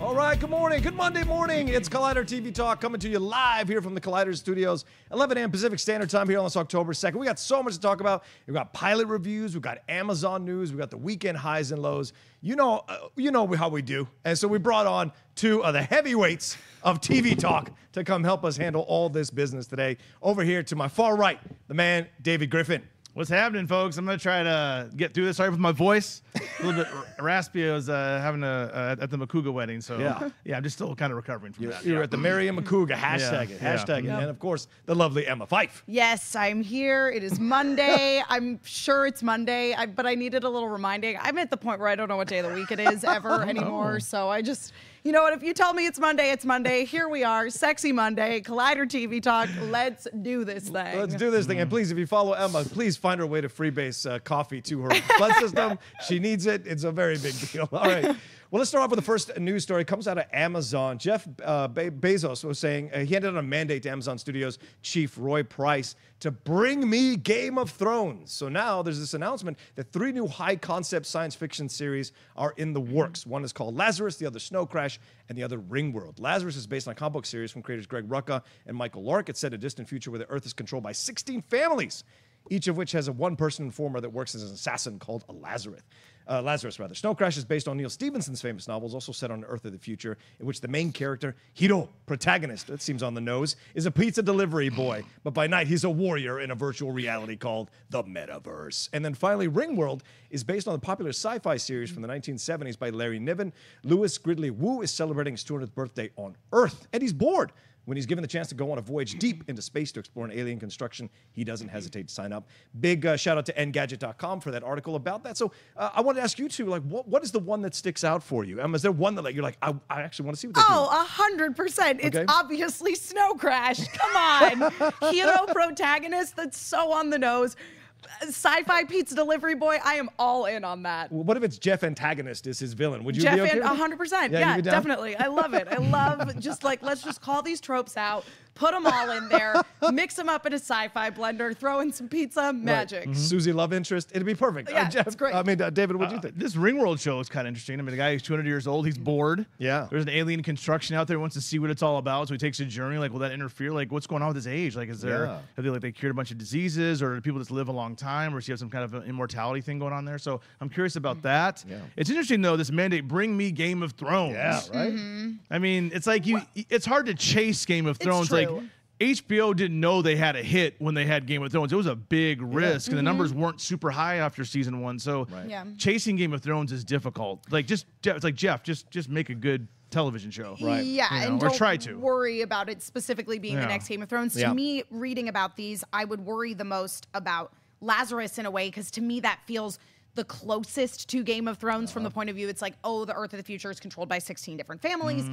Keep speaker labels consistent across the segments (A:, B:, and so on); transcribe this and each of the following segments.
A: All right, good morning. Good Monday morning. It's Collider TV Talk coming to you live here from the Collider Studios, 11 a.m. Pacific Standard Time here on this October 2nd. We got so much to talk about. We've got pilot reviews. We've got Amazon news. We've got the weekend highs and lows. You know how we do. And so we brought on two of the heavyweights of TV Talk to come help us handle all this business today. Over here to my far right, the man, David Griffin.
B: What's happening, folks? I'm going to try to get through this. Sorry with my voice. A little bit raspy. I was having at the Makuga wedding. So, yeah, I'm just still kind of recovering from that.
A: You're at the Mary and Makuga. Hashtag it. Hashtag it. And, of course, the lovely Emma Fyffe.
C: Yes, I'm here. It is Monday. I'm sure it's Monday, but I needed a little reminding. I'm at the point where I don't know what day of the week it is ever anymore. So I just... You know what? If you tell me it's Monday, it's Monday. Here we are. Sexy Monday. Collider TV Talk. Let's do this thing.
A: Let's do this thing. And please, if you follow Emma, please find her way to freebase coffee to her blood system. She needs it. It's a very big deal. All right. Well, let's start off with the first news story. It comes out of Amazon. Jeff Bezos was saying he handed out a mandate to Amazon Studios chief Roy Price to bring me Game of Thrones. So now there's this announcement that 3 new high-concept science fiction series are in the works. One is called Lazarus, the other Snow Crash, and the other Ringworld. Lazarus is based on a comic book series from creators Greg Rucka and Michael Lark. It's set in a distant future where the Earth is controlled by 16 families, each of which has a one-person informer that works as an assassin called a Lazarus. Snow Crash is based on Neil Stephenson's famous novels, also set on Earth of the Future, in which the main character, Hiro, protagonist, that seems on the nose, is a pizza delivery boy, but by night he's a warrior in a virtual reality called the Metaverse. And then finally, Ringworld is based on the popular sci-fi series from the 1970s by Larry Niven. Louis Gridley Wu is celebrating his 200th birthday on Earth, and he's bored. When he's given the chance to go on a voyage deep into space to explore an alien construction, he doesn't hesitate to sign up. Big shout out to Engadget.com for that article about that. So I wanted to ask you two, like, what is the one that sticks out for you? Is there one that you're like, I actually want to see what they do?
C: 100%. It's obviously Snow Crash. Come on. Hero protagonist that's so on the nose. Sci-fi pizza delivery boy, I am all in on that.
A: Well, what if it's Jeff Antagonist is his villain? Would you
C: Jeff
A: be okay with
C: 100%. Yeah, definitely. I love it. I love just like, let's just call these tropes out, put them all in there, mix them up in a sci-fi blender, throw in some pizza, magic.
A: Right. Susie love interest, it'd be perfect.
C: Yeah,
A: Jeff,
C: it's great.
A: I mean, David, what do you think?
B: This Ringworld show is kind of interesting. I mean, the guy is 200 years old. He's bored.
A: Yeah.
B: There's an alien construction out there. He wants to see what it's all about. So he takes a journey. Like, will that interfere? Like, what's going on with his age? Like, is there, have they cured a bunch of diseases, or do people just live a long time, or does he have some kind of an immortality thing going on there? So I'm curious about that. Yeah. It's interesting, though, this mandate, bring me Game of Thrones.
A: Yeah, right?
B: I mean, it's like it's hard to chase Game of Thrones.
C: It's
B: like,
C: true.
B: HBO didn't know they had a hit when they had Game of Thrones. It was a big risk, and the numbers weren't super high after season 1. So chasing Game of Thrones is difficult. Like, it's like, Jeff, just make a good television show.
C: Right. Yeah, and
B: or try to
C: worry about it specifically being the next Game of Thrones. To me, reading about these, I would worry the most about Lazarus in a way, because to me that feels the closest to Game of Thrones from the point of view. It's like, oh, the Earth of the Future is controlled by 16 different families.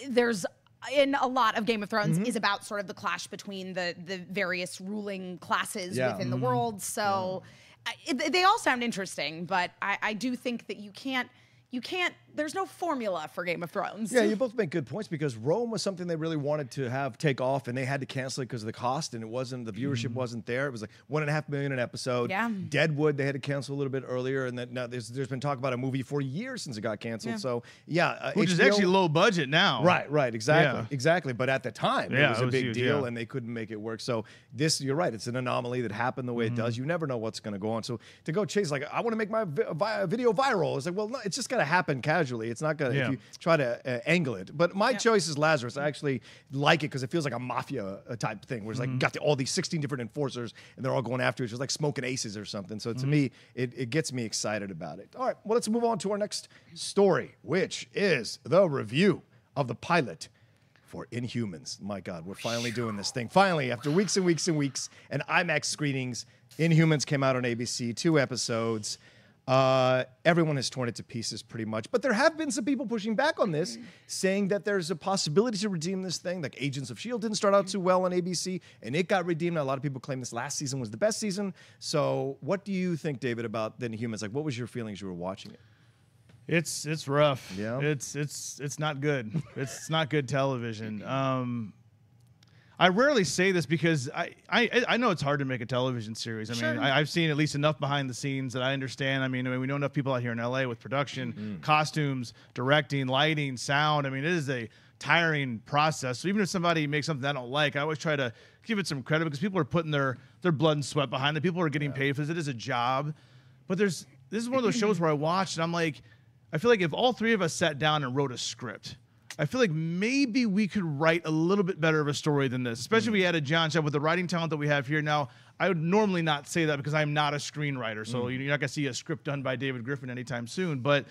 C: There's in a lot of Game of Thrones is about sort of the clash between the various ruling classes within the world. So they all sound interesting, but I do think that you can't, there's no formula for Game of Thrones.
A: Yeah, you both make good points, because Rome was something they really wanted to have take off, and they had to cancel it because of the cost, and the viewership wasn't there. It was like $1.5 million an episode.
C: Yeah.
A: Deadwood, they had to cancel a little bit earlier, and now there's been talk about a movie for years since it got canceled. So
B: which is actually low budget now.
A: Right, exactly. But at the time, it was a big
B: huge,
A: deal, and they couldn't make it work. So this, you're right, it's an anomaly that happened the way it does. You never know what's going to go on. So to go chase, like, I want to make my video viral, it's like, well, no, it's just got to happen casually. It's not going to, if you try to angle it. But my choice is Lazarus. I actually like it because it feels like a mafia type thing, where it's like got all these 16 different enforcers, and they're all going after each other. It's like Smoking Aces or something. So to me, it gets me excited about it. All right, well, let's move on to our next story, which is the review of the pilot for Inhumans. My God, we're finally doing this thing. Finally, after weeks and weeks and weeks and IMAX screenings, Inhumans came out on ABC, 2 episodes. Everyone has torn it to pieces pretty much, but there have been some people pushing back on this, saying that there's a possibility to redeem this thing. Like Agents of S.H.I.E.L.D. didn't start out too well on ABC, and it got redeemed. Now, a lot of people claim this last season was the best season. So what do you think, David, about the Inhumans? Like, what was your feelings you were watching it?
B: It's rough.
A: Yeah.
B: It's not good. It's not good television. I rarely say this because I know it's hard to make a television series. I mean, I've seen at least enough behind the scenes that I understand. I mean, we know enough people out here in LA with production, costumes, directing, lighting, sound. I mean, it is a tiring process. So even if somebody makes something I don't like, I always try to give it some credit because people are putting their blood and sweat behind it. People are getting paid for this. It is a job. But this is one of those shows where I watched and I'm like, I feel like if all three of us sat down and wrote a script, I feel like maybe we could write a little bit better of a story than this, especially if we had a John Shep with the writing talent that we have here. Now, I would normally not say that because I'm not a screenwriter, so you're not going to see a script done by David Griffin anytime soon, but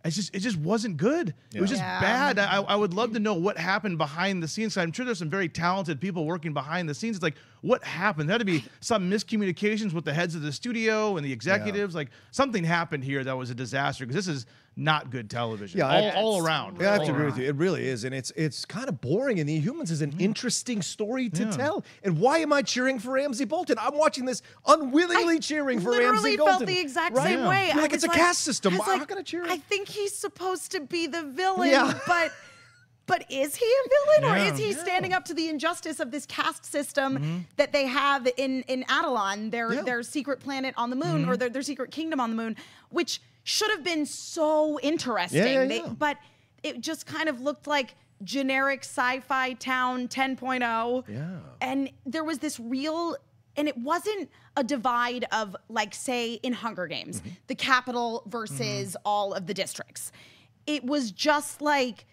B: it just wasn't good. It was just bad. I would love to know what happened behind the scenes. I'm sure there's some very talented people working behind the scenes. It's like, what happened? There had to be some miscommunications with the heads of the studio and the executives. Like something happened here that was a disaster because this is not good television. All around.
A: Yeah, I have to agree with you. It really is, and it's kind of boring. And the Inhumans is an interesting story to tell. And why am I cheering for Ramsay Bolton? I'm watching this unwillingly cheering for Ramsay Bolton.
C: I literally felt the exact same way.
A: Like it's a caste system. How can I cheer?
C: I think he's supposed to be the villain, but is he a villain, or is he standing up to the injustice of this caste system that they have in Adelon, their secret planet on the moon, or their secret kingdom on the moon, which should have been so interesting. But it just kind of looked like generic sci-fi town 10.0. Yeah. And there was this real, and it wasn't a divide of, like, say, in Hunger Games, the capital versus all of the districts. It was just like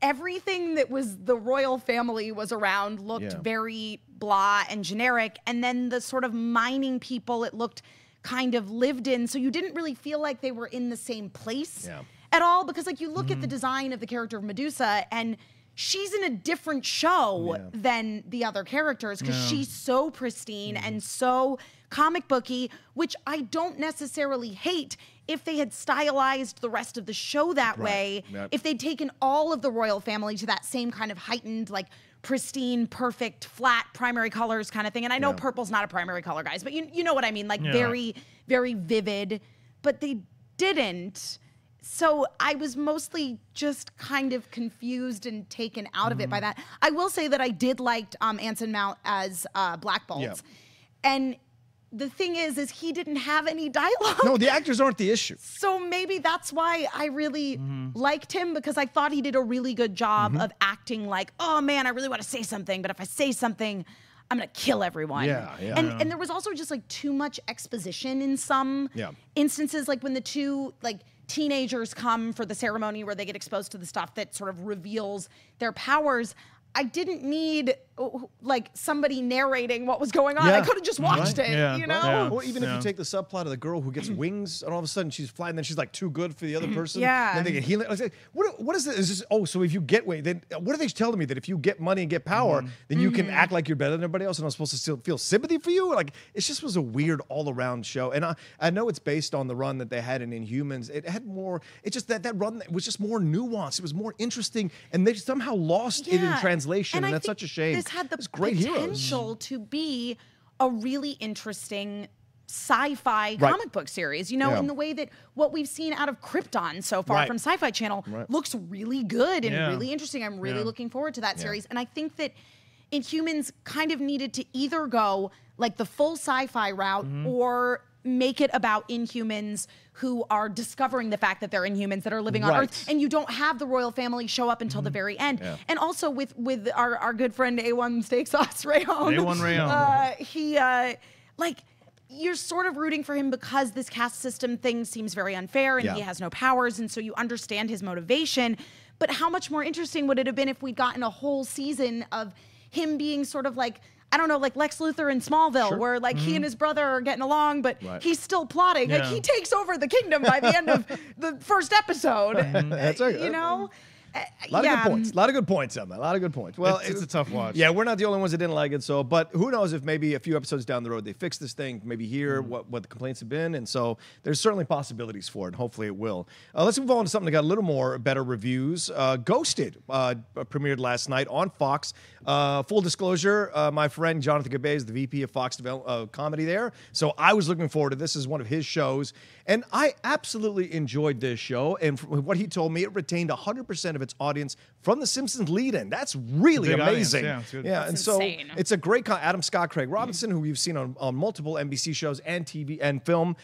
C: everything that was the royal family was around looked very blah and generic. And then the sort of mining people, it looked kind of lived in. So you didn't really feel like they were in the same place at all. Because like you look at the design of the character of Medusa and she's in a different show than the other characters because she's so pristine and so comic booky, which I don't necessarily hate if they had stylized the rest of the show that way. If they'd taken all of the royal family to that same kind of heightened, like pristine, perfect, flat primary colors kind of thing. And I know purple's not a primary color, guys, but you know what I mean? Like very, very vivid, but they didn't. So I was mostly just kind of confused and taken out of it by that. I will say that I did like Anson Mount as Black Bolt. And the thing is he didn't have any dialogue.
A: No, the actors aren't the issue.
C: So maybe that's why I really liked him, because I thought he did a really good job of acting like, oh man, I really want to say something, but if I say something, I'm going to kill everyone. And there was also just like too much exposition in some instances, like when the two teenagers come for the ceremony where they get exposed to the stuff that sort of reveals their powers. I didn't need like somebody narrating what was going on. I could have just watched it, you know?
A: Or even if you take the subplot of the girl who gets wings and all of a sudden she's flying, and then she's like too good for the other person. Then they get healing. I was like, what is this? Is this? Oh, so if you get then what are they telling me, that if you get money and get power, then you can act like you're better than everybody else, and I'm supposed to still feel sympathy for you? Like it just was a weird all around show. And I know it's based on the run that they had in Inhumans. It had more. It just that run was just more nuanced. It was more interesting, and they somehow lost it in translation, and that's such a shame.
C: This had the
A: great
C: potential to be a really interesting sci-fi comic book series, you know, in the way that what we've seen out of Krypton so far from Sci-Fi Channel looks really good and really interesting. I'm really looking forward to that series. And I think that Inhumans kind of needed to either go like the full sci-fi route or make it about Inhumans who are discovering the fact that they're Inhumans that are living on Earth, and you don't have the royal family show up until the very end. And also with our good friend A1 Steak Sauce Rayon.
B: A1 Rayon.
C: He you're sort of rooting for him because this caste system thing seems very unfair and he has no powers, and so you understand his motivation. But how much more interesting would it have been if we'd gotten a whole season of him being sort of like, I don't know, like Lex Luthor in Smallville, where like he and his brother are getting along, but he's still plotting. Like he takes over the kingdom by the end of the first episode.
A: That's right.
C: You know?
A: A lot of good points. A lot of good points, Emma. A lot of good points. Well,
B: it's a tough watch.
A: Yeah, we're not the only ones that didn't like it. So, but who knows if maybe a few episodes down the road they fix this thing, maybe hear what the complaints have been. And so there's certainly possibilities for it. And hopefully it will. Let's move on to something that got a little more better reviews. Ghosted premiered last night on Fox. Full disclosure, my friend Jonathan Gabay is the VP of Fox Comedy there. So I was looking forward to this. This is one of his shows. And I absolutely enjoyed this show. And from what he told me, it retained 100% of of its audience from The Simpsons lead-in. That's really
B: Big audience,
A: amazing.
B: yeah, it's good.
A: Yeah, and
C: insane.
A: so it's a great Adam Scott, Craig Robinson, who you've seen on multiple NBC shows and TV and film.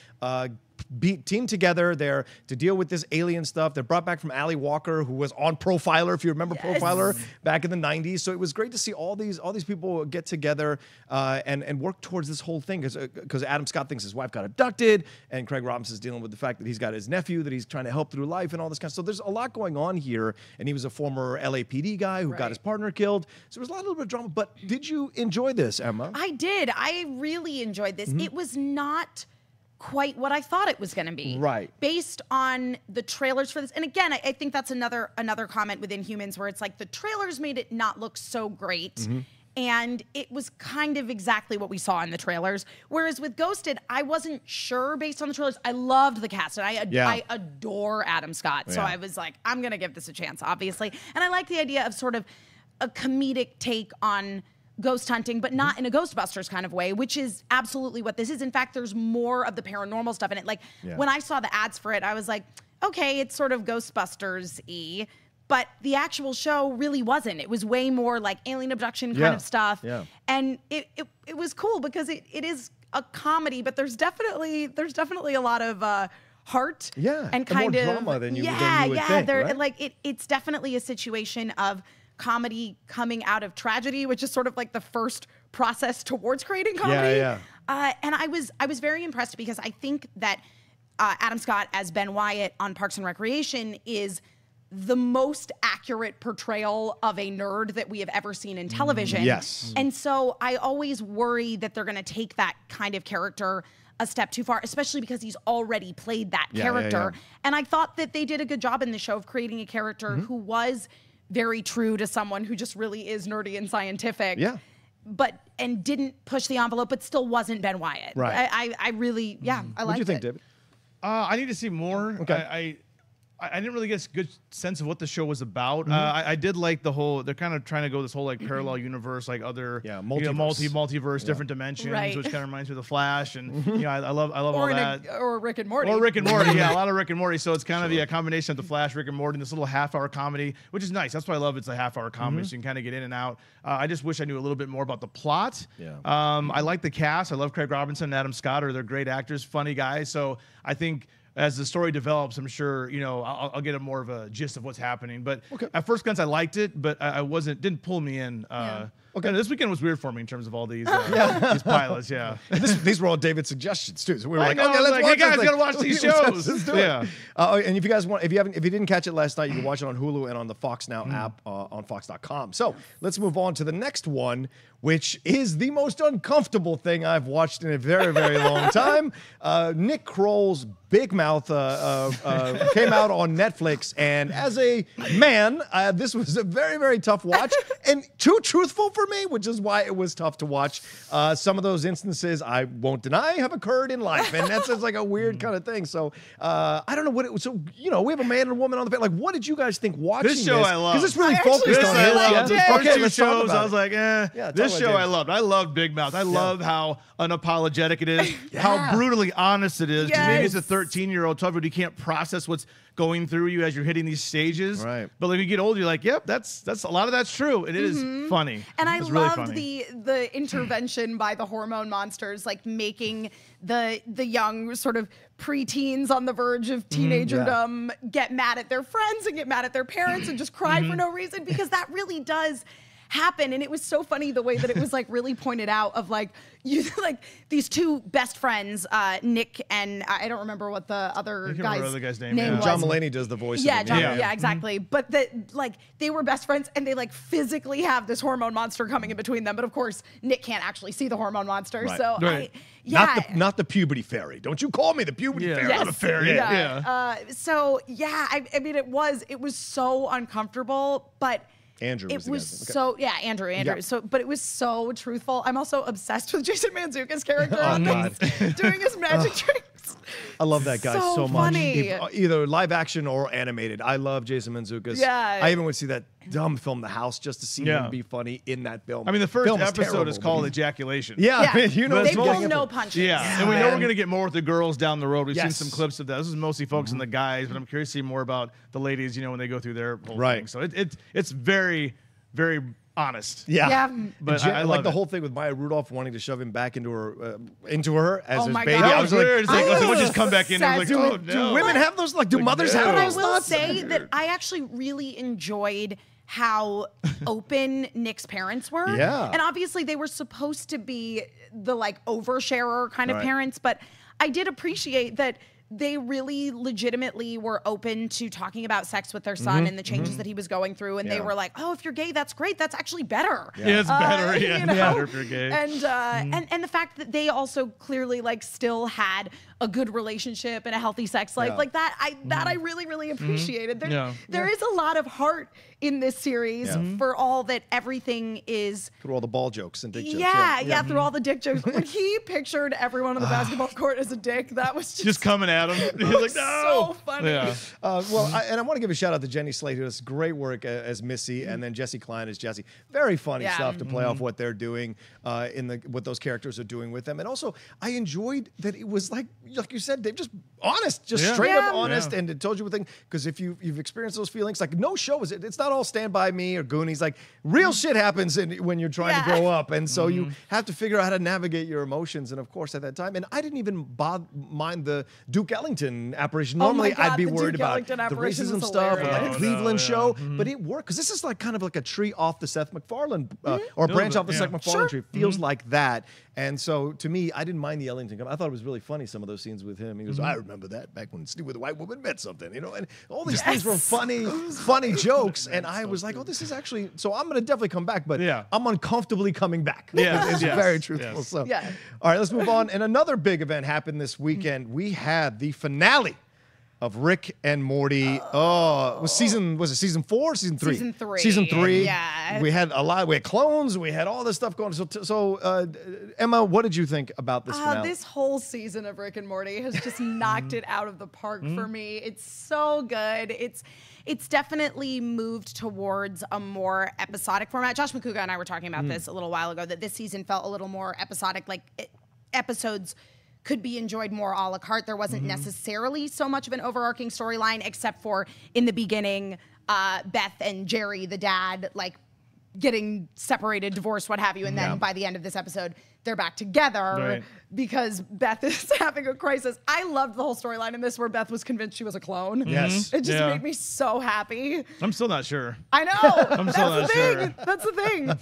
A: Team together there to deal with this alien stuff. They're brought back from Ali Walker, who was on Profiler, if you remember Profiler back in the 90s. So it was great to see all these people get together and work towards this whole thing, because Adam Scott thinks his wife got abducted, and Craig Robinson's dealing with the fact that he's got his nephew that he's trying to help through life and all this kind of stuff. So there's a lot going on here, and he was a former LAPD guy who got his partner killed. So there was a little bit of drama. But did you enjoy this, Emma?
C: I did. I really enjoyed this. It was not quite what I thought it was going to be.
A: Right.
C: Based on the trailers for this. And again, I think that's another comment with Inhumans, where it's like the trailers made it not look so great. And it was kind of exactly what we saw in the trailers. Whereas with Ghosted, I wasn't sure based on the trailers. I loved the cast, and I adore Adam Scott. So I was like, I'm going to give this a chance, obviously. And I like the idea of sort of a comedic take on ghost hunting, but not in a Ghostbusters kind of way, which is absolutely what this is. In fact, there's more of the paranormal stuff in it. Like when I saw the ads for it, I was like, okay, it's sort of Ghostbusters-y, but the actual show really wasn't. It was way more like alien abduction kind of stuff. And it was cool because it is a comedy, but there's definitely a lot of heart and kind
A: more
C: of
A: drama than you would think, right?
C: Like it's definitely a situation of comedy coming out of tragedy, which is sort of like the first process towards creating comedy. And I was very impressed, because I think that Adam Scott as Ben Wyatt on Parks and Recreation is the most accurate portrayal of a nerd that we have ever seen in television. And so I always worry that they're going to take that kind of character a step too far, especially because he's already played that character. And I thought that they did a good job in the show of creating a character who was very true to someone who just really is nerdy and scientific. And didn't push the envelope, but still wasn't Ben Wyatt. I really, I liked it.
A: What do you think, David?
B: I need to see more. I didn't really get a good sense of what the show was about. I did like the whole, they're kind of trying to go this whole like parallel universe, like other multiverse, different dimensions, which kind of reminds me of The Flash. And I love all that.
C: Or Rick and Morty.
B: Or Rick and Morty, a lot of Rick and Morty. So it's kind of a combination of The Flash, Rick and Morty, and this little half-hour comedy, which is nice. That's why I love it's a half-hour comedy, so you can kind of get in and out. I just wish I knew a little bit more about the plot. I like the cast. I love Craig Robinson and Adam Scott. They're great actors, funny guys. So I think as the story develops, I'm sure, I'll get a more of a gist of what's happening. But at first glance, I liked it, but I didn't pull me in. This weekend was weird for me in terms of all these these pilots.
A: These were all David's suggestions too. So we were
B: let's watch. Hey guys, gotta watch these shows.
A: Let's do it. And if you guys want, if you didn't catch it last night, you can watch it on Hulu and on the Fox Now app on Fox.com. So let's move on to the next one, which is the most uncomfortable thing I've watched in a very, very long time. Nick Kroll's Big Mouth came out on Netflix, and as a man, this was a very, very tough watch and too truthful for me, which is why it was tough to watch. Some of those instances, I won't deny, have occurred in life, and that's just like a weird kind of thing. So I don't know what it was. So we have a man and a woman on the panel. Like, what did you guys think watching this?
B: Show I love,
A: because it's really focused on it.
B: The first two shows, I was like, this show I loved. I loved Big Mouth. I love how unapologetic it is, how brutally honest it is. Maybe it's a 13-year-old, 12-year-old, you can't process what's going through you as you're hitting these stages. Right. But when you get older, you're like, yep, that's a lot of that's true. And it is funny.
C: And I
B: really
C: loved the intervention by the hormone monsters, like making the young sort of preteens on the verge of teenagerdom get mad at their friends and get mad at their parents and just cry for no reason, because that really does happen. And it was so funny the way that it was like really pointed out of like these two best friends, Nick and I don't remember what the other guy's name was.
A: John Mulaney does the voice.
C: Yeah, exactly. But they were best friends, and they like physically have this hormone monster coming in between them. But of course, Nick can't actually see the hormone monster. Right. So
A: not the puberty fairy. Don't you call me the puberty fairy?
C: Yes.
A: Not a fairy.
C: I mean, it was so uncomfortable, but
A: Andrew was
C: Andrew. Yep. So, but it was so truthful. I'm also obsessed with Jason Mantzoukas' character
A: God.
C: doing his magic tricks.
A: I love that guy so much.
C: funny.
A: Either live action or animated. I love Jason Mantzoukas.
C: Yeah.
A: I even would see that dumb film, The House, just to see him be funny in that film.
B: I mean, the first
A: Film
B: episode
A: terrible,
B: is called
A: but
B: Ejaculation.
A: Yeah,
C: Yeah.
A: I mean, you know,
C: They
A: it's
C: pull
A: getting
C: no
A: into-
C: punches.
B: Yeah, and we know
A: man.
B: we're going to get more with the girls down the road. We've seen
A: Yes.
B: some clips of that. This is mostly focusing on the guys, but I'm curious to see more about the ladies, you know, when they go through their whole
A: Right.
B: thing. So it's very, very honest.
A: Yeah.
C: Yeah.
B: But
A: And
B: I
A: like
B: love
A: the
B: it.
A: whole thing with Maya Rudolph wanting to shove him back into her as
C: Oh
A: his
C: my
A: baby.
C: God.
A: I was like,
B: weird. It's like,
C: I
B: let's
C: was
B: just come back in. I was like,
C: obsessed
B: oh,
C: with-
B: no.
A: do women have those? Like, do mothers have
C: But I
A: those
C: will
A: thoughts?
C: say that I actually really enjoyed how open Nick's parents were.
A: Yeah.
C: And obviously they were supposed to be the like oversharer kind of
A: Right.
C: parents, but I did appreciate that they really legitimately were open to talking about sex with their son and the changes that he was going through. And they
A: Yeah.
C: were like, oh, if you're gay, that's great. That's actually better.
B: Yeah, it's better. Yeah,
C: you know?
B: better if you're gay.
C: And the fact that they also clearly like still had a good relationship and a healthy sex life,
A: Yeah.
C: like that I really, really appreciated.
B: Yeah.
C: There is a lot of heart in this series
A: Yeah.
C: for all that everything is.
A: Through all the ball jokes and dick jokes.
C: Yeah, through all the dick jokes. When he pictured everyone on the basketball court as a dick, that was
B: Just coming at him. He's like, no.
C: so funny.
B: Yeah.
A: And I want to give a shout out to Jenny Slate, who does great work as Missy, and then Jesse Klein as Jesse. Very funny
C: Yeah.
A: stuff to play off what they're doing what those characters are doing with them. And also, I enjoyed that it was like you said, they're just honest, just
B: Yeah.
A: straight
C: Yeah.
A: up honest,
B: Yeah.
A: and it told you a thing. Because if you've experienced those feelings, like no show is it's not all Stand By Me or Goonies. Like real shit happens when you're trying to
C: Yeah.
A: grow up, and so you have to figure out how to navigate your emotions. And of course, at that time, and I didn't even mind the Duke Ellington apparition.
C: Oh my
A: Normally,
C: God,
A: I'd be
C: the
A: worried
C: Duke
A: about
C: Ellington
A: the
C: apparition
A: racism
C: was
A: stuff, or
C: hilarious.
A: like
B: Oh,
A: Cleveland
B: no, yeah.
A: show, but it worked because this is like kind of like a tree off the Seth MacFarlane or a branch
B: bit,
A: off the
B: yeah.
A: Seth MacFarlane
C: Sure.
A: tree. Feels like that. And so to me, I didn't mind the Ellington. I thought it was really funny, some of those scenes with him. He goes, I remember that back when Steve with a white woman meant something, you know, and all these things were funny jokes. And I was like, oh, this is actually, so I'm going to definitely come back, but
B: Yeah.
A: I'm uncomfortably coming back.
B: Yes,
A: It's
B: yes,
A: very truthful.
B: yes.
A: So,
C: Yeah.
A: all right, let's move on. And another big event happened this weekend. We had the finale of Rick and Morty. Was it season 4 or season 3?
C: Season 3.
A: Season 3.
C: Yeah.
A: We had we had clones, we had all this stuff going. So Emma, what did you think about this finale?
C: This whole season of Rick and Morty has just knocked it out of the park for me. It's so good. It's definitely moved towards a more episodic format. Josh McCouga and I were talking about this a little while ago, that this season felt a little more episodic, like episodes could be enjoyed more a la carte. There wasn't necessarily so much of an overarching storyline, except for in the beginning, Beth and Jerry, the dad, like getting separated, divorced, what have you. And then by the end of this episode, they're back together
B: Right.
C: because Beth is having a crisis. I loved the whole storyline in this where Beth was convinced she was a clone.
A: Yes.
C: It just
B: Yeah.
C: made me so happy.
B: I'm still not sure.
C: I know. That's
B: still
C: the
B: not
C: thing.
B: sure.
C: That's the thing.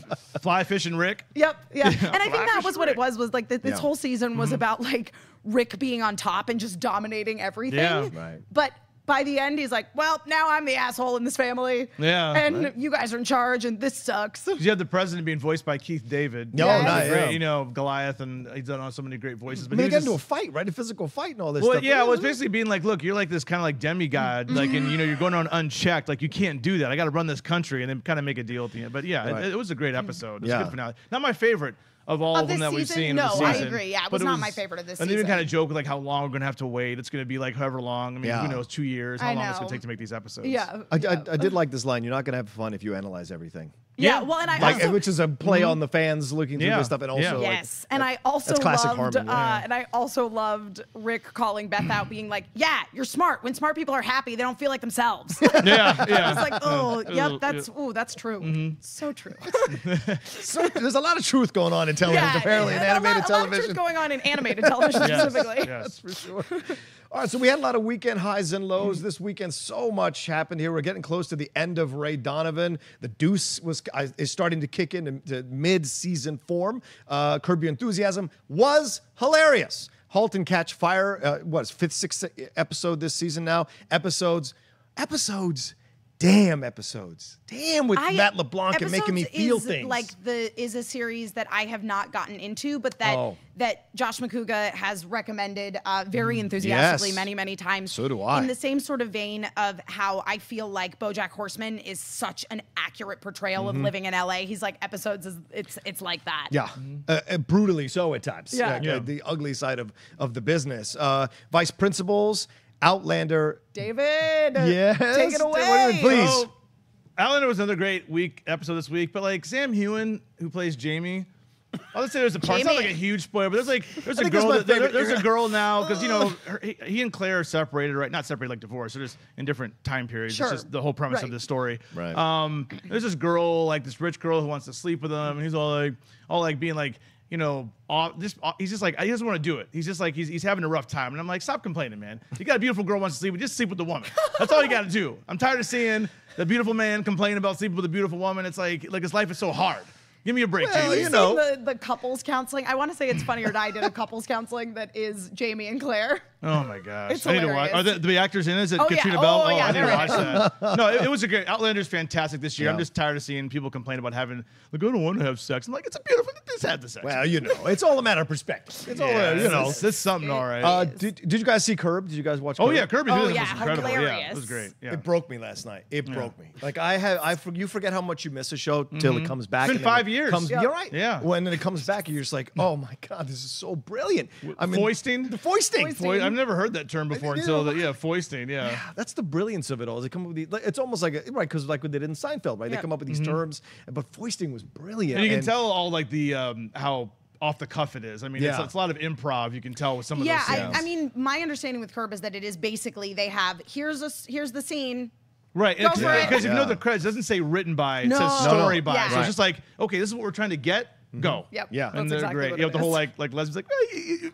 B: Fly fishing Rick.
C: Yep. Yeah. And I think that was what it was like this
A: Yeah.
C: whole season was about like Rick being on top and just dominating everything.
B: Yeah.
A: Right.
C: But by the end, he's like, well, now I'm the asshole in this family.
B: Yeah.
C: And you guys are in charge and this sucks.
B: You have the president being voiced by Keith David.
A: No,
C: Yes.
A: nice.
B: Great,
A: Yeah.
B: you know, Goliath, and he's done so many great voices.
A: I
B: But
A: mean,
B: he
A: they
B: was
A: got into a
B: just-
A: fight, right? A physical fight and all this
B: Well,
A: stuff.
B: yeah, it was basically being like, look, you're like this kind of like demigod, like, and you know, you're going on unchecked, like you can't do that. I got to run this country, and then kind of make a deal at the end. But yeah,
A: Right.
B: it was a great episode. It was
A: Yeah.
B: a good finale. Not my favorite of all
C: Of
B: of them
C: this
B: that we've
C: season?
B: seen.
C: No,
B: of the
C: I
B: season.
C: agree. Yeah, it
B: But
C: was not my favorite of this
B: and they even
C: season.
B: kind of joke like how long we're gonna have to wait. It's gonna be like however long. I mean,
A: Yeah.
B: who knows? 2 years. How
C: I
B: long it's
C: know.
B: gonna take to make these episodes?
C: Yeah.
A: I did like this line. You're not going to have fun if you analyze everything.
C: Yeah. Well, and I
A: Like,
C: also,
A: which is a play on the fans looking through
B: Yeah.
A: this stuff, and also
B: Yeah.
A: like,
C: yes, and I also
A: that's classic
C: loved,
A: Harmon, yeah.
C: and I also loved Rick calling Beth out, being like, "Yeah, you're smart. When smart people are happy, they don't feel like themselves."
B: Yeah, yeah.
C: It's like, oh, yep, that's true. So true.
A: so there's a lot of truth going on in television, apparently, in
C: and
A: animated
C: a lot of
A: television.
C: truth going on in animated television
B: Yes,
C: specifically.
B: yes.
A: For sure. All right, so we had a lot of weekend highs and lows this weekend. So much happened here. We're getting close to the end of Ray Donovan. The Deuce is starting to kick into mid-season form. Curb Your Enthusiasm was hilarious. Halt and Catch Fire, what is 5th, 6th episode this season now? Episodes damn episodes. Damn with Matt LeBlanc and making me feel things.
C: Is a series that I have not gotten into, but that Josh McCouga has recommended very enthusiastically many times.
A: So do I.
C: In the same sort of vein of how I feel like BoJack Horseman is such an accurate portrayal of living in LA. He's like episodes it's like that.
A: Yeah, brutally so at times.
C: Yeah.
A: The ugly side of the business. Vice Principals, Outlander.
C: David,
A: yes,
C: take it away,
A: please.
B: So, Outlander was another great episode this week, but like Sam Heughan, who plays Jamie, I'll just say there's a part. It's not like a huge spoiler, but there's a girl. There's a girl now because he and Claire are separated, right? Not separated like divorced. They're just in different time periods.
C: Sure.
B: It's just the whole premise of the story.
A: Right.
B: There's this girl, like this rich girl who wants to sleep with him, and he's all like being like. He's just like, he doesn't want to do it. He's just like, he's having a rough time. And I'm like, stop complaining, man. You got a beautiful girl who wants to sleep with, just sleep with the woman. That's all you got to do. I'm tired of seeing the beautiful man complain about sleeping with a beautiful woman. It's like his life is so hard. Give me a break, Jamie.
C: You know the couples counseling. I want to say It's Funny or Die did a couples counseling that is Jamie and Claire.
B: Oh my gosh!
C: It's
B: I need to watch. Are the actors in it? Is it Katrina Bell?
C: Oh, yeah,
B: I need to watch that. No, it was a great. Outlander's fantastic this year. I'm just tired of seeing people complain about having I don't want to have sex. I'm like, it's a beautiful. Just have the sex.
A: Well, it's all a matter of perspective. It's all
B: it's something all right.
A: Did you guys see Curb? Did you guys watch Curb?
B: Oh yeah, Curb was incredible.
C: Hilarious.
B: Yeah, it was great. Yeah.
A: It broke me last night. It broke me. Like you forget how much you miss a show till it comes back.
B: It's been 5 years.
A: You're right.
B: Yeah.
A: When it comes back, you're just like, oh my god, this is so brilliant. I mean,
B: foisting.
A: The foisting.
B: I've never heard that term before foisting. Yeah.
A: That's the brilliance of it all. They come up with it's almost like because like what they did in Seinfeld, right? They come up with these terms, but foisting was brilliant.
B: And you can tell all like the how off the cuff it is. I mean, it's a lot of improv. You can tell with some of those scenes.
C: I mean, my understanding with Curb is that it is basically they have here's the scene.
B: Right, because if you know the credits, it doesn't say written by, it says story by.
C: Yeah.
B: So it's just like, okay, this is what we're trying to get. Go.
C: Yep.
A: Yeah.
B: And
C: That's
B: they're
C: exactly
B: great.
C: what
B: The whole like lesbians like,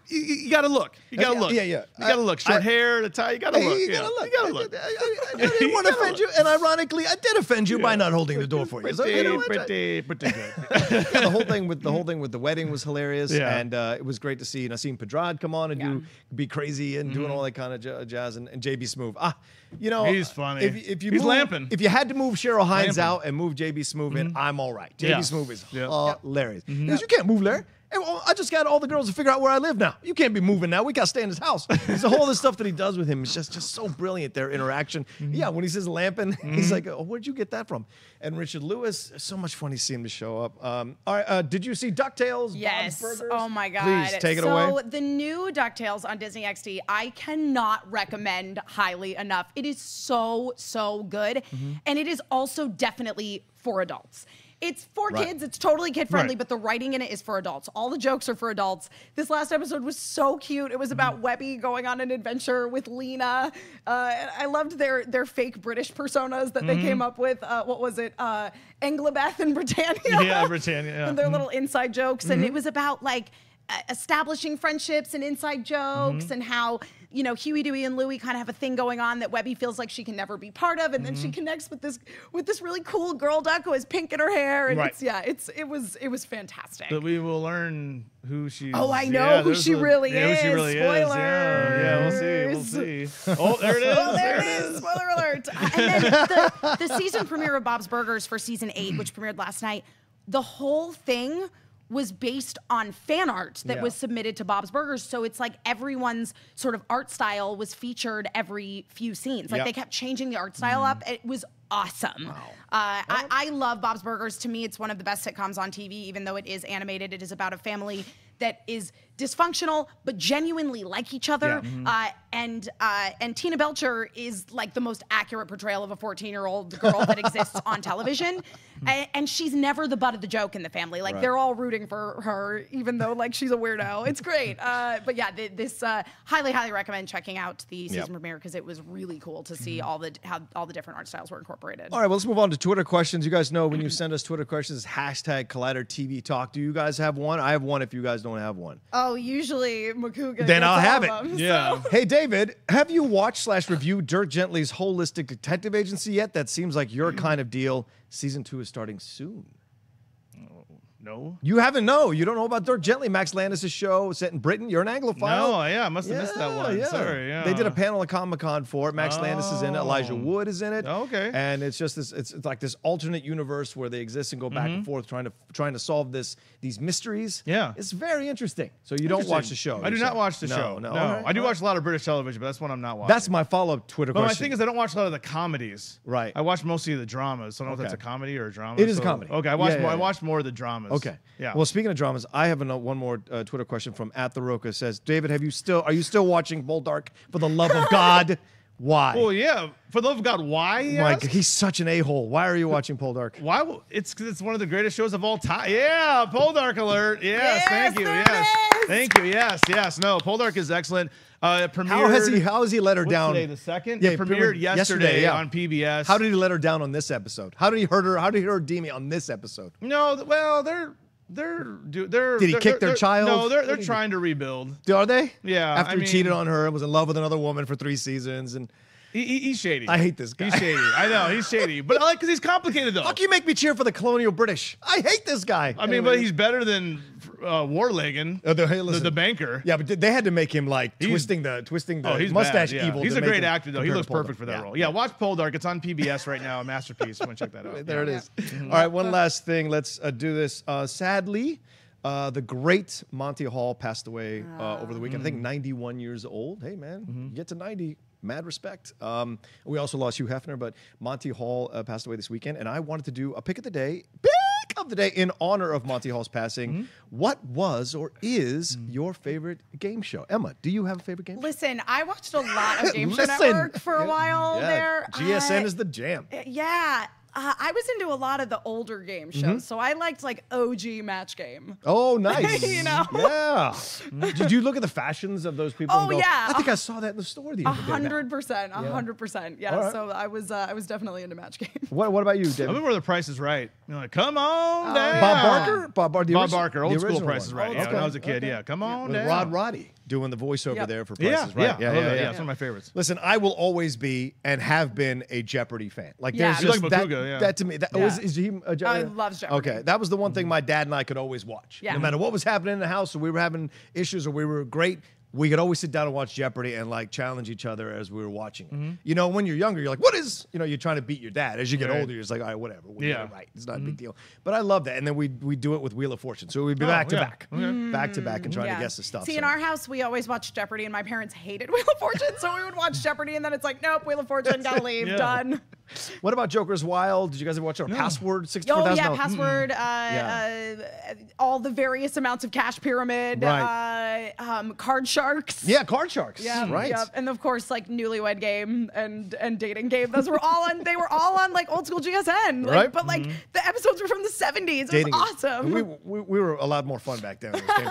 B: you gotta look. You gotta look.
A: Yeah.
B: You gotta look. Short hair, the tie. You gotta look.
A: You gotta look. I didn't want to offend you, and ironically, I did offend you by not holding the door for you. So,
B: pretty good.
A: The whole thing with the wedding was hilarious, and it was great to see Nassim Pedrad come on and be crazy and doing all that kind of jazz, and JB Smoove.
B: He's funny.
A: He's
B: lamping.
A: If you had to move Cheryl Hines out and move JB Smoove in, I'm all right. JB Smoove is hilarious. Because you can't move Larry. I just got all the girls to figure out where I live now. You can't be moving now. We got to stay in his house. There's a whole other stuff that he does with him. It's just so brilliant, their interaction. Yeah, when he says lamping, he's like, oh, where'd you get that from? And Richard Lewis, so much fun to see him to show up. All right, did you see DuckTales?
C: Yes.
A: Bob's Burgers?
C: Oh my God.
A: Please take it away.
C: So the new DuckTales on Disney XD, I cannot recommend highly enough. It is so good. And it is also definitely for adults. It's for kids. It's totally kid-friendly, but the writing in it is for adults. All the jokes are for adults. This last episode was so cute. It was about Webby going on an adventure with Lena. I loved their fake British personas that they came up with. What was it? Englebeth and Britannia.
B: Yeah, Britannia. Yeah.
C: And their little inside jokes. And it was about like establishing friendships and inside jokes and how, Huey, Dewey, and Louie kind of have a thing going on that Webby feels like she can never be part of, and then she connects with this really cool girl duck who has pink in her hair, and it was fantastic.
B: But we will learn who she.
C: Oh, I know who she really is.
B: Who she really
C: Spoilers.
B: Yeah, we'll see. Oh, there it is.
C: Oh, there it is. Spoiler alert. And then the season premiere of Bob's Burgers for season 8, which premiered last night, the whole thing was based on fan art that was submitted to Bob's Burgers. So it's like everyone's sort of art style was featured every few scenes. Like they kept changing the art style up. It was awesome. Wow. I love Bob's Burgers. To me, it's one of the best sitcoms on TV, even though it is animated. It is about a family that is dysfunctional but genuinely like each other. And Tina Belcher is like the most accurate portrayal of a 14-year-old girl that exists on television. And she's never the butt of the joke in the family. Like they're all rooting for her, even though like she's a weirdo. It's great. But yeah, this highly recommend checking out the season premiere because it was really cool to see how all the different art styles were incorporated.
A: All right, well, let's move on to Twitter questions. You guys know when you send us Twitter questions, #ColliderTV Talk. Do you guys have one? I have one if you guys don't have one.
C: Oh, usually Makuga.
A: Then I'll have it.
C: Them,
B: yeah.
C: So.
A: Hey, David, have you watched / reviewed Dirk Gently's Holistic Detective Agency yet? That seems like your kind of deal. Season 2 is starting soon.
B: No.
A: You haven't? No, you don't know about Dirk Gently, Max Landis' show set in Britain. You're an Anglophile.
B: No, yeah, I must have missed that one.
A: Yeah.
B: Sorry, yeah.
A: They did a panel at Comic-Con for it. Max Landis is in it. Elijah Wood is in it.
B: Oh, okay.
A: And it's just this. It's like this alternate universe where they exist and go back and forth trying to solve these mysteries.
B: Yeah.
A: It's very interesting. So you don't watch the show.
B: I do not watch the show.
A: No.
B: Right, I do watch a lot of British television, but that's one I'm not watching.
A: That's my follow-up Twitter
B: But
A: question.
B: my thing is, I don't watch a lot of the comedies.
A: Right.
B: I watch mostly the dramas. So I don't know if that's a comedy or a drama.
A: It is a comedy.
B: Okay, I watch more of the dramas.
A: Okay.
B: Yeah.
A: Well, speaking of dramas, I have one more Twitter question from @the_Rocha. Says, David, are you still watching Bulldog? For the love of God, why?
B: Well, yeah. For the love of God, why?
A: Mike, he's such an a-hole. Why are you watching Poldark?
B: Why? It's because it's one of the greatest shows of all time. Yeah, Poldark alert. Yes, thank you. Thank you. Yes. No, Poldark is excellent. Premiered.
A: How has he let her down?
B: Today, the second.
A: Yeah,
B: it premiered yesterday on PBS.
A: How did he let her down on this episode? How did he hurt her? How did he hurt Demi on this episode?
B: No, well, Did
A: he kick their child?
B: No, they're trying to rebuild.
A: Are they?
B: Yeah.
A: After he cheated on her and was in love with another woman for 3 seasons, and
B: he's shady.
A: I hate this guy.
B: He's shady. I know he's shady, but I like because he's complicated though.
A: How can you make me cheer for the colonial British? I hate this guy.
B: I mean, but he's better than Warlegan, the banker.
A: Yeah, but they had to make him like twisting the mustache evil.
B: He's a great actor though. He looks perfect for that role. Yeah, watch Poldark. It's on PBS right now. A masterpiece. I'm gonna check that out.
A: There it is. All right, one last thing. Let's do this. Sadly, the great Monty Hall passed away over the weekend. I think 91 years old. Hey, man, you get to 90. Mad respect. We also lost Hugh Hefner, but Monty Hall passed away this weekend, and I wanted to do a pick of the day in honor of Monty Hall's passing. What was or is your favorite game show? Emma, do you have a favorite game show?
C: Listen, I watched a lot of Game Show Network for a while there.
A: GSN is the jam.
C: Yeah. I was into a lot of the older game shows, so I liked like OG Match Game.
A: Oh, nice.
C: You know?
A: Yeah. Did you look at the fashions of those people?
C: Oh,
A: and go,
C: yeah.
A: I think I saw that in the store the other day.
C: 100%. 100%. Yeah.
A: Right.
C: So I was definitely into Match Game.
A: What about you,
B: I
A: David?
B: remember The Price is Right. You're like, come on down.
A: Bob
B: Barker, old school Price is Right.
A: Oh,
B: Yeah,
A: okay.
B: when I was a kid. Yeah, come on
A: With
B: down.
A: Rod Roddy doing the voiceover there for Price is Right.
B: Yeah, I love it. Yeah, it's one of my favorites.
A: Listen, I will always be and have been a Jeopardy fan. Like,
C: Yeah.
A: there's
C: You
A: just
B: like
A: that,
B: Makuga, yeah.
A: that to me. That, is he a Jeopardy?
C: I love Jeopardy.
A: Okay, that was the one thing my dad and I could always watch.
C: Yeah.
A: No matter what was happening in the house, or we were having issues, or we were great. We could always sit down and watch Jeopardy and like challenge each other as we were watching it. You know, when you're younger, you're like, what is, you're trying to beat your dad. As you get older, you're just like, all right, whatever. We'll get it right. It's not a big deal. But I love that. And then we do it with Wheel of Fortune. So we'd be back to back and trying to guess the stuff.
C: See, in our house, we always watched Jeopardy, and my parents hated Wheel of Fortune, so we would watch Jeopardy, and then it's like, nope, Wheel of Fortune, gotta leave, done.
A: What about Joker's Wild? Did you guys ever watch our Password? $64,000.
C: Oh, yeah, Password, all the various amounts of Cash Pyramid, Card Sharks.
A: Yeah, Card Sharks.
C: Yeah,
A: right.
C: Yeah. And of course, like Newlywed Game and Dating Game. Those were all on. They were all on like old school GSN. Like,
A: Right.
C: But like the episodes were from the 70s. It
A: Dating.
C: was awesome.
A: We were a lot more fun back then. Those game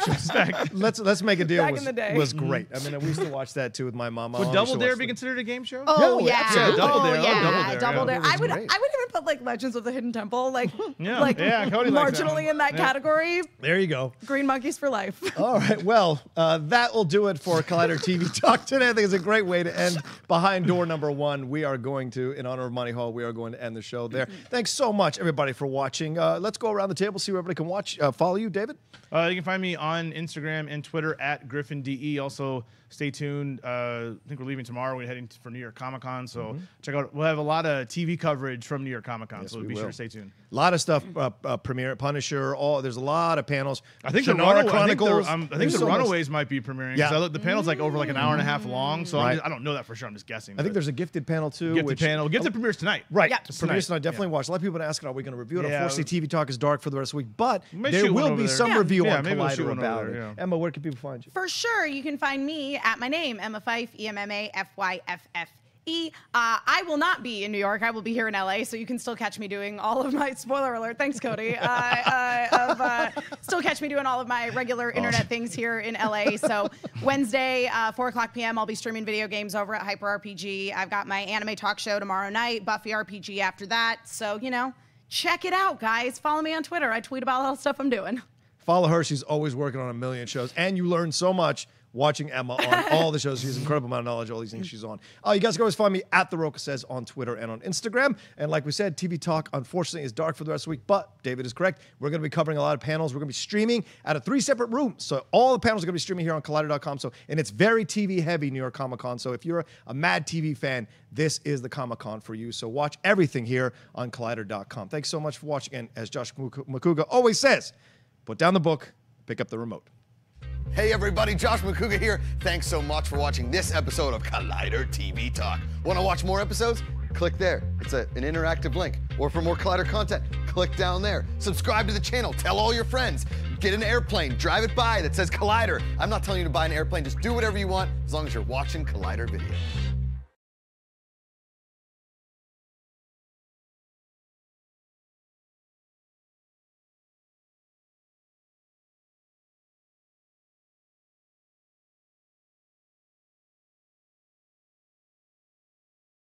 A: shows. Let's make a deal.
C: Back in the day.
A: Was great. I mean, we used to watch that too with my mom.
B: Would Double Dare be considered a game show?
C: Oh
A: Yeah,
C: yeah,
A: absolutely.
B: Double Dare. I love Double Dare.
C: Double Dare.
A: It was
C: I would
A: great.
C: even put like Legends of the Hidden Temple, like
B: Cody likes that
C: marginally
B: one.
C: in that category.
A: There you go.
C: Green Monkeys for life.
A: All right. Well, that will do it for Collider TV Talk today. I think it's a great way to end behind door number 1. We are going to, in honor of Monty Hall, we are going to end the show there. Thanks so much, everybody, for watching. Let's go around the table, see where everybody can watch. Follow you, David.
B: You can find me on Instagram and Twitter @GriffinDE. Also, stay tuned. I think we're leaving tomorrow. We're heading for New York Comic Con, so check out. We'll have a lot of TV coverage from New York Comic Con, so be sure to stay tuned.
A: A lot of stuff. Premiere, Punisher. There's a lot of panels.
B: I think
A: Shannara
B: the
A: Chronicles.
B: I think the Runaways might be premiering.
A: Yeah.
B: The panel's like over like an hour and a half long, so
A: Right.
B: I don't know that for sure. I'm just guessing.
A: I think there's a Gifted panel too.
B: Gifted premieres tonight.
A: Right.
C: Yep.
A: Premieres tonight. Definitely watch. A lot of people have been asking, are we going to review it?
B: Yeah.
A: Unfortunately, TV Talk is dark for the rest of the week, but
B: May
A: there
B: shoot one
A: will
B: over
A: be
B: there.
A: some review on
B: maybe we'll shoot
A: Collider
B: one
A: about
B: over
A: it.
B: there, yeah.
A: Emma, where can people find you?
C: For sure, you can find me at my name, Emma Fyffe, EMMAFYFFE. I will not be in New York. I will be here in LA, so you can still catch me doing all of my, spoiler alert, thanks, Cody, still catch me doing all of my regular internet things here in LA. So Wednesday, 4:00 p.m., I'll be streaming video games over at Hyper RPG. I've got my anime talk show tomorrow night, Buffy RPG after that. So, check it out, guys. Follow me on Twitter. I tweet about all the stuff I'm doing.
A: Follow her. She's always working on a million shows, and you learn so much watching Emma on all the shows. She has an incredible amount of knowledge, all these things she's on. You guys can always find me at The Rocha Says on Twitter and on Instagram. And like we said, TV Talk, unfortunately, is dark for the rest of the week. But David is correct. We're going to be covering a lot of panels. We're going to be streaming out of 3 separate rooms. So all the panels are going to be streaming here on Collider.com. And it's very TV-heavy, New York Comic Con. So if you're a mad TV fan, this is the Comic Con for you. So watch everything here on Collider.com. Thanks so much for watching. And as Josh Makuga always says, put down the book, pick up the remote.
D: Hey everybody, Josh Makuga here. Thanks so much for watching this episode of Collider TV Talk. Want to watch more episodes? Click there. It's an interactive link. Or for more Collider content, click down there. Subscribe to the channel. Tell all your friends. Get an airplane. Drive it by that says Collider. I'm not telling you to buy an airplane. Just do whatever you want as long as you're watching Collider videos.